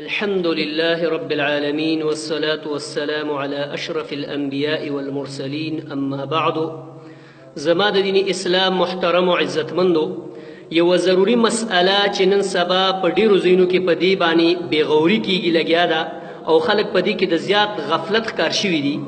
الحمد لله رب العالمين والصلاة والسلام على أشرف الأنبياء والمرسلين أما بعد زماد دين اسلام محترم و عزت مندو یو ضروری مسئله چې نن سبا په ډیرو ځایونو کې په دې باندې بېغوري کیږي لګیا ده او خلک په دې کې د زیات غفلت ښکار شوي دي.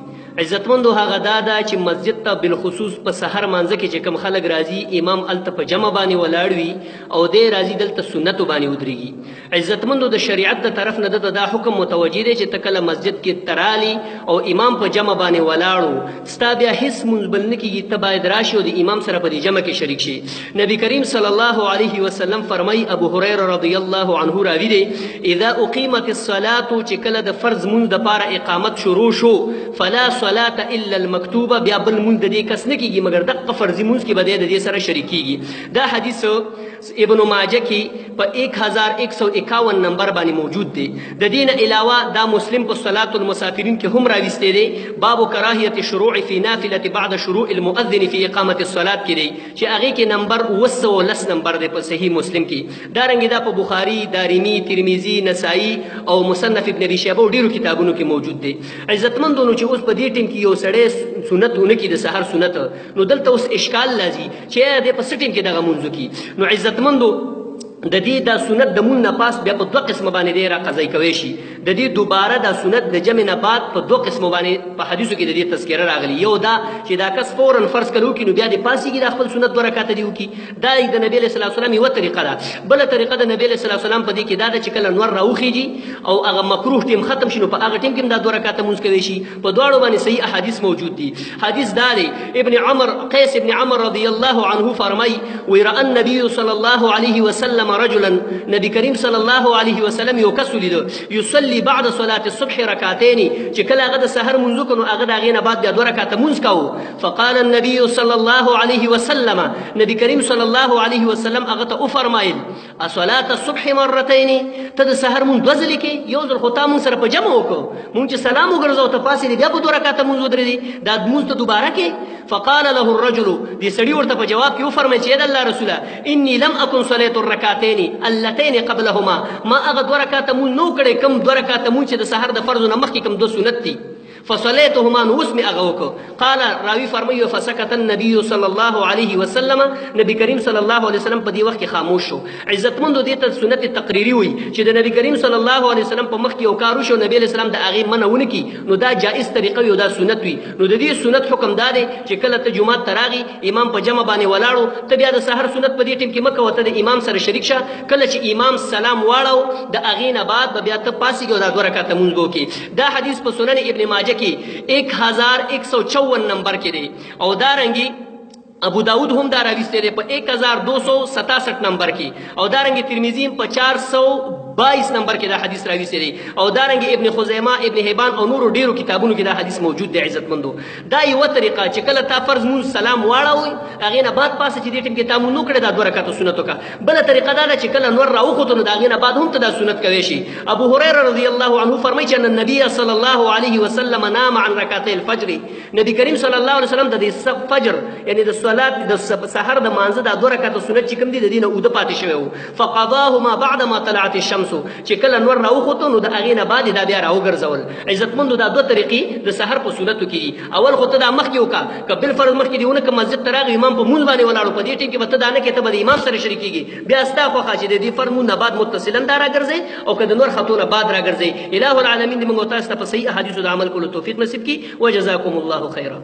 عزتمندو هغه دا ده چې مسجد ته بالخصوص په سحر مانځه کې چې کوم خلک راځي امام هلته په جمع باندې ولاړ وي او دی راځي دلته سنتو باندې ودرېږي. عزتمندو د شریعت د طرف نه ده دا حکم متوجه دی چې ته کله مسجد کې ترالي او امام په جمع باندې ولاړو ستا بیا هیڅ مونځ بل نه کېږي، ته باید راشي او د امام سره په دې جمع کې شریک شي. نبی کریم صلی الله علیه وسلم فرمای، ابو هریره رضی الله عنه راوي دی، اذا اقیمت الصلاة چې کله د فرض مونځ دپاره اقامت شروع شو فلا صلاة الا المکتوبه، بیا بل مونځ د دې کس نه کېږي مګر دغه فرضي مونځ کې به دی د دې سره شریک کېږي. دا حدیث ابن ماجه کې په 1151 نمبر باندې موجود دی. د دې نه علاوه دا مسلم په صلاة المسافرین کې هم راویستی دی، باب کراهیت الشروع فی نافلة بعد شروع المؤذن فی اقامة الصلاة کې دی چې هغې کې نمبر 910 نمبر دی په صحیح مسلم کې. دارنګې دا په بخاري، دارمي، ترمذي، نسائی او مصنف ابن ابي شیبه او ډیرو کتابونو کې موجود دی. عزتمندونو چې اوس په دې ټیم کې یو سړی سنت ونه کړي د سحر سنت، نو دلته اوس اشکال لازي چې دی په څه ټیم کې دغه مونځ وکړي. نو عزتمندو د دې دا سنت د مون نه پاس بیا په دوه قسمه باندې دی را قضا کوی شي. د دې دوباره دا سنت د جمع نه بعد په دوه قسمه باندې په حدیثو کې د دې تذکره راغلی. یو دا چې دا کس فورا فرض کړو کې نو بیا د پاسېږي د خپل سنت دوه رکعاته دی وکړي، دا د نبی علیه السلام یوه طریقه ده. بله طریقه د نبی علیه السلام په دې کې دا ده چې کله نور راوخیږي او هغه مکروه ټیم ختم شي نو په هغه ټیم کې هم دا دوه رکعاته مونځ کوی شي. په دواړو باندې صحیح احادیث موجود دي. حدیث دا دی، ابن عمر قیس ابن عمر رضی الله عنه فرمای، ویرأ النبي صلی الله علیه وسلم رجلا، نبی کریم صلی الله علیه وسلم یو کس ولیدو یصلي بعد صلاة الصبح رکعتین، چې کله هغه د سحر مونځ وکړو نو هغه د هغې نه بعد بیا دوه رکعته مونځ کوو. فقال النبي صلی الله علیه وسلم، نبی کریم صلی الله علیه وسلم هغه ته وفرمایل، اصلاة الصبح مرتین، ته د سحر مونځ دوه ځلې کې، یو ځل خو تا مونځ سره په جمع وکړو، مونږ چې سلام وګرځو ته پاسېدې بیا په دوه رکعته مونځ ودرېدې، دا مونځ ته دوباره کې. فقال له الرجل، دې سړي ورته په جواب کې وفرمایل چې د الله رسوله انی لم اکن صلیت الرکعتین اللتین قبلهما، ما هغه دوه رکعاته مونځ نو کړی کوم دوه رکعاته مونځ چې د سحر د فرضو نه مخکې کوم دوه سنت دي، فصلیتهما، نو اوس مې هغه وکړو. قال راوي فرمایي فسکت النبي صلی الله علیه وسلم، نبی کریم صلی الله علیه وسلم په دې وخت کې خاموش شو. عزتمندو دې ته سنت تقریري وي چې د نبی کریم صلی الله علیه وسلم په مخ کې یو کار وشو، نبی علیه السلام د هغې منع ونه کړي، نو دا جائز طریقه وي او دا سنت وي. نو د دې سنت حکم دا دی چې کله ته جومات ته راغی امام په جمع باندې ولاړو، ته بیا د سحر سنت په دې ټیم کې مه کوه، ته د امام سره شریک شه. کله چې امام سلام واړو د هغې نه بعد به بیا ته پاسېږي او دا دوه رکعته مونځ به وکړي. دا حدیث په سنن ابن ماجه کې 1154 نمبر کې دی او دارنګي ابو داود هم دا راویستی دی په 1267 نمبر کې او دارنګي ترمذي په 422 نمبر کې دا حدیث راویستی دی او دارنګي ابن خزیمه، ابن حبان او نورو ډیرو کتابونو کې دا حدیث موجود دی. عزتمندو دا یوه طریقه چې کله تا فرض مونځ سلام واړوئ هغې نه بعد پاسه چې دې ټیم کې تا مونځ وکړې دا دوه رکعته سنت وکړه. بله طریقه دا ده چې کله نور راوخوتو نو د هغې نه بعد هم ته دا سنت کوی شي. ابو هریره رضی الله عنه فرمایي چې ان النبي صلی الله علیه وسلم نام عن رکعتي الفجر، نبی کریم صلی الله علیه وسلم د دې فجر یعنی د صلات د سحر د مانځه دا دوه رکعته سنت چې کوم دي د دې نه اوده پاتې شوی وو. فقضاهما بعد ما طلعت الشمس، چې کله نور راوخوتو نو د هغې نه بعد دا بیا راوګرځول. عزتمندو دا دوه طریقې د سحر په سنتو کې دي. اول خو ته دا مخکې وکړه، که بالفرض مخکې دې ونه کړه مسجد ته راغی امام په مونځ باندې ولاړو، په دې ټیم کې به ته دا نه کوې، ته به د امام سره شریکېږي. بیا ستا خوښه چې د دې فرض مونځ نه بعد متصلا دا راګرځئ او که د نور خطو نه بعد راګرځئ. الهو العالمین دې موږ تاسو ته په صحیح احادیثو د عمل کولو توفیق نصیب کړي. وجزاکم الله خیرا.